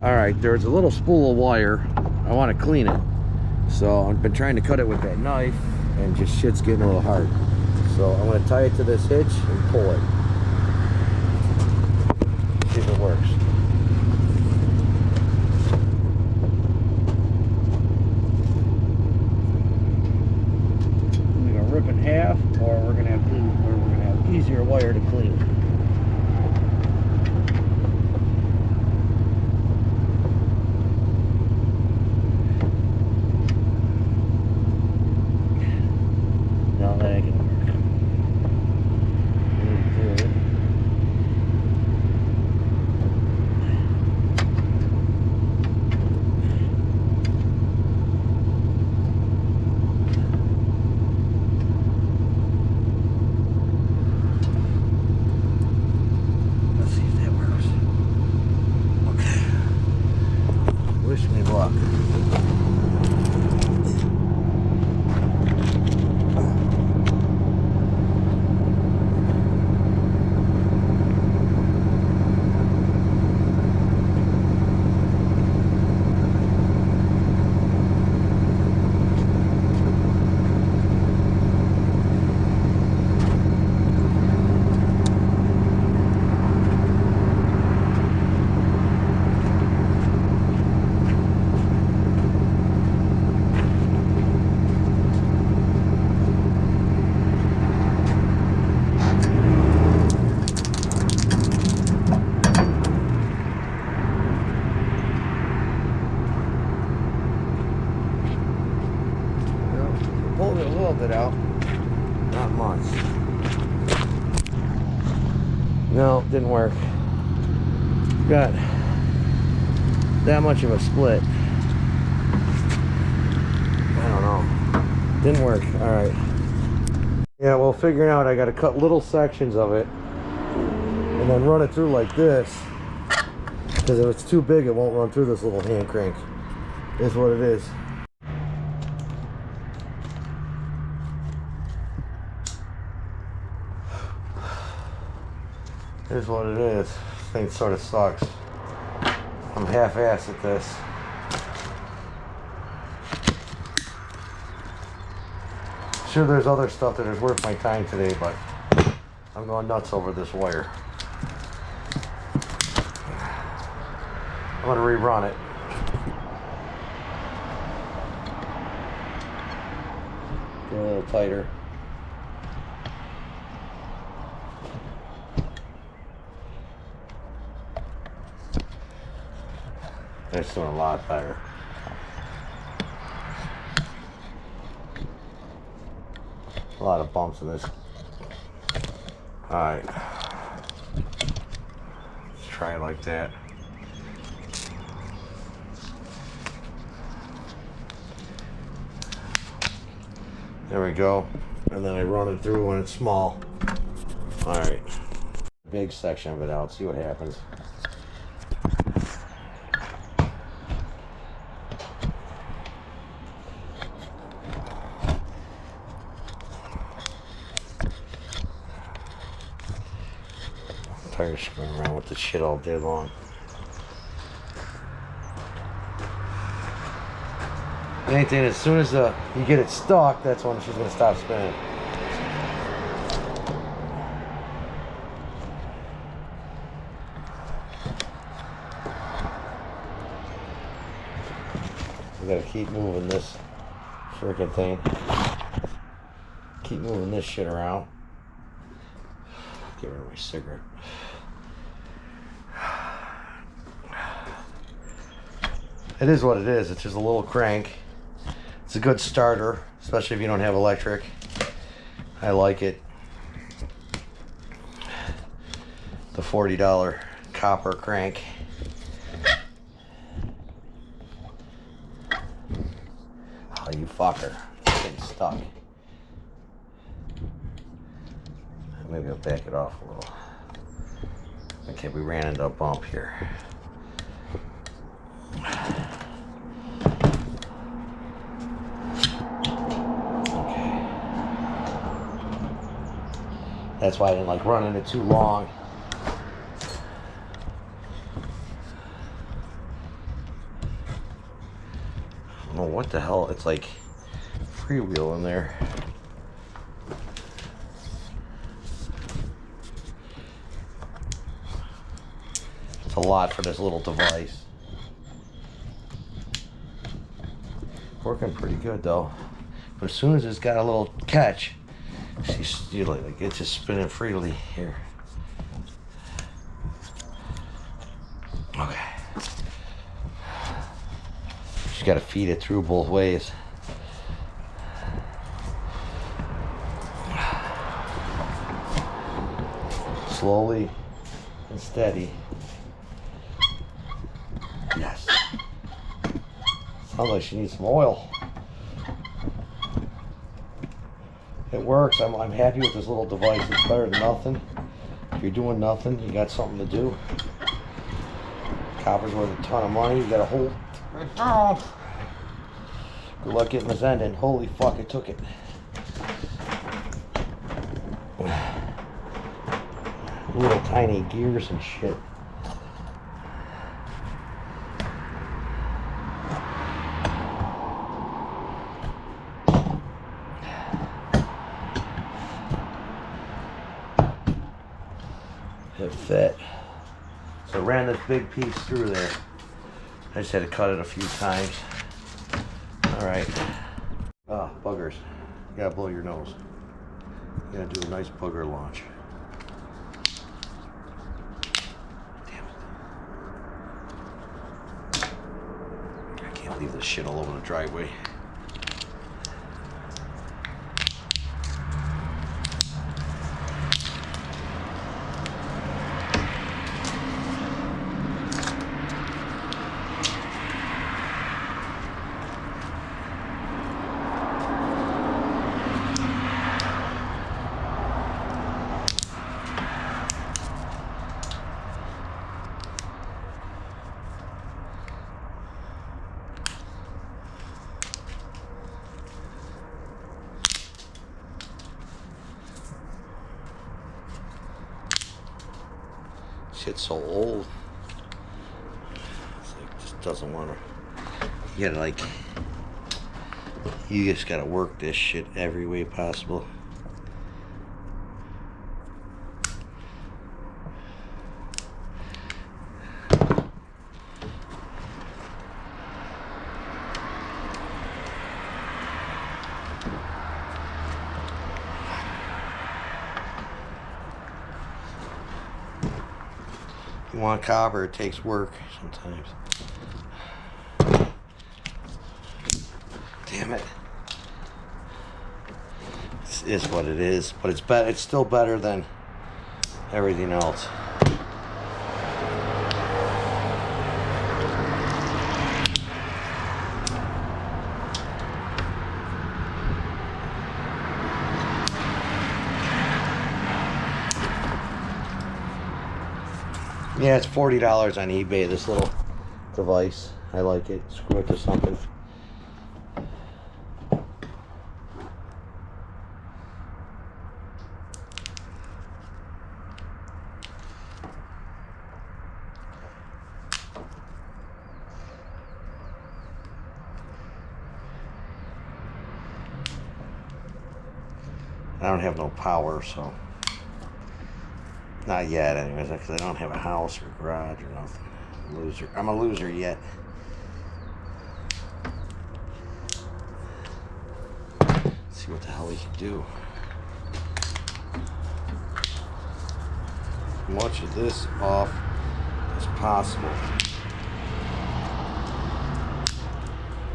All right, there's a little spool of wire. I want to clean it. So I've been trying to cut it with that knife and just shit's getting a little hard. So I'm going to tie it to this hitch and pull it. See if it works. We're going to rip in half, or we're going to have easier wire to clean. Now that ain't gonna work. Let's see if that works. Okay. Wish me luck. Pulled it a little bit out, not much. No, didn't work. Got that much of a split. I don't know. Didn't work. All right. Yeah, well, figuring out I got to cut little sections of it and then run it through like this, because if it's too big, it won't run through this little hand crank. Is what it is. Here's what it is. This thing sort of sucks. I'm half-assed at this. Sure, there's other stuff that is worth my time today, but I'm going nuts over this wire. I'm going to rerun it. Get a little tighter. It's doing a lot better. A lot of bumps in this. Alright. Let's try it like that. There we go. And then I run it through when it's small. Alright. Big section of it out. See what happens. Tired of screwing around with this shit all day long. Anything, as soon as you get it stuck, that's when she's going to stop spinning. We got to keep moving this freaking thing. Keep moving this shit around. Get rid of my cigarette. It is what it is. It's just a little crank. It's a good starter, especially if you don't have electric. I like it. The $40 copper crank. Oh, you fucker. It's getting stuck. Maybe I'll back it off a little. Okay, we ran into a bump here. Okay. That's why I didn't like running it too long. know what the hell. It's like freewheel in there. It's a lot for this little device. Working pretty good though. But as soon as it's got a little catch, you like it's just spinning freely here. Okay. Just got to feed it through both ways. Slowly and steady. Yes. Sounds like she needs some oil. It works. I'm happy with this little device. It's better than nothing. If you're doing nothing, you got something to do. Copper's worth a ton of money. You got to hold it down. Good luck getting this end in. Holy fuck, it took it. Little tiny gears and shit. It fit. So I ran this big piece through there. I just had to cut it a few times. Alright. Ah, buggers. You gotta blow your nose. You gotta do a nice bugger launch. Damn it. I can't leave this shit all over the driveway. Shit's so old. It's like just doesn't want to. You gotta like. You just gotta work this shit every way possible. You want copper, it takes work sometimes. Damn it. This is what it is, but it's still better than everything else. Yeah, it's $40 on eBay, this little device. I like it. Screw it to something. I don't have no power, so. Not yet, anyways, because I don't have a house or garage or nothing. Loser. I'm a loser yet. Let's see what the hell we can do. As much of this off as possible.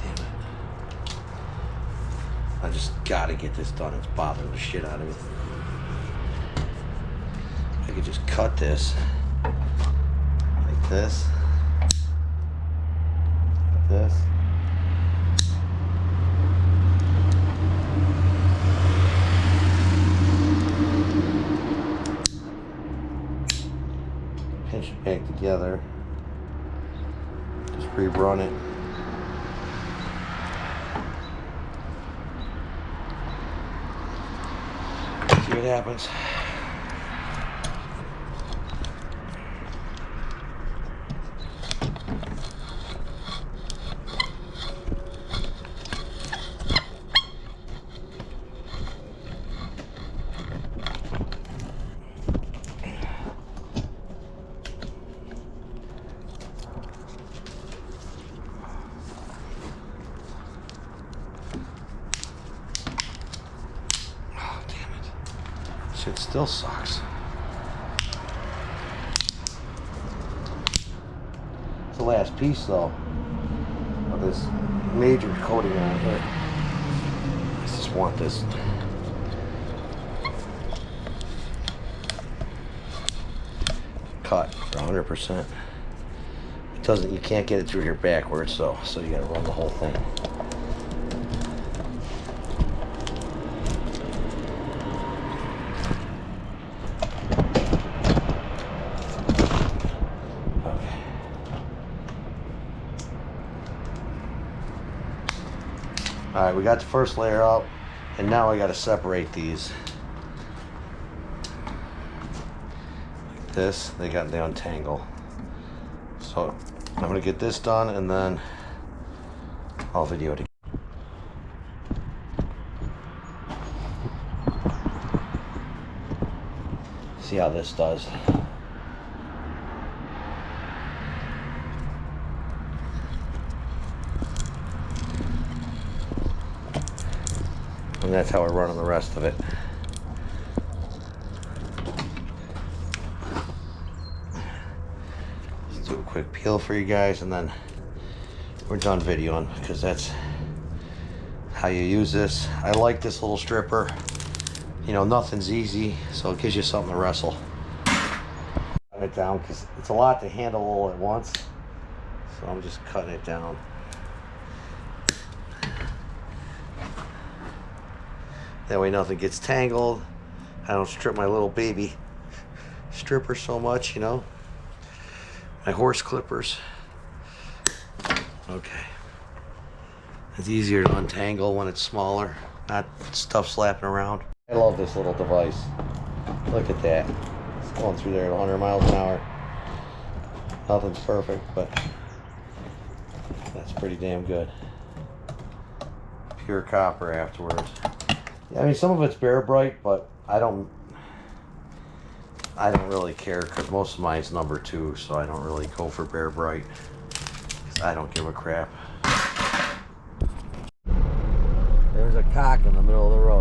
Damn it. I just gotta get this done. It's bothering the shit out of me. I could just cut this like this, like this. Pinch it back together. Just rerun it. See what happens. Shit still sucks. It's the last piece though of this major coating on it. I just want this. Cut for 100%. It doesn't. You can't get it through here backwards, so you got to run the whole thing. Okay. All right, we got the first layer out, and now I got to separate these. This, they untangle. So I'm gonna get this done and then I'll video it again. See how this does. And that's how we're running the rest of it. Do a quick peel for you guys and then we're done videoing, because that's how you use this. I like this little stripper. You know, nothing's easy, so it gives you something to wrestle. Cutting it down because it's a lot to handle all at once, so I'm just cutting it down. That way nothing gets tangled. I don't strip my little baby stripper so much, you know. My horse clippers. Okay. It's easier to untangle when it's smaller, not stuff slapping around. I love this little device. Look at that. It's going through there at 100 miles an hour. Nothing's perfect, but that's pretty damn good. Pure copper afterwards. Yeah, I mean, some of it's bare bright, but I don't really care, because most of mine's number 2, so I don't really go for bare bright, because I don't give a crap. There's a cock in the middle of the road.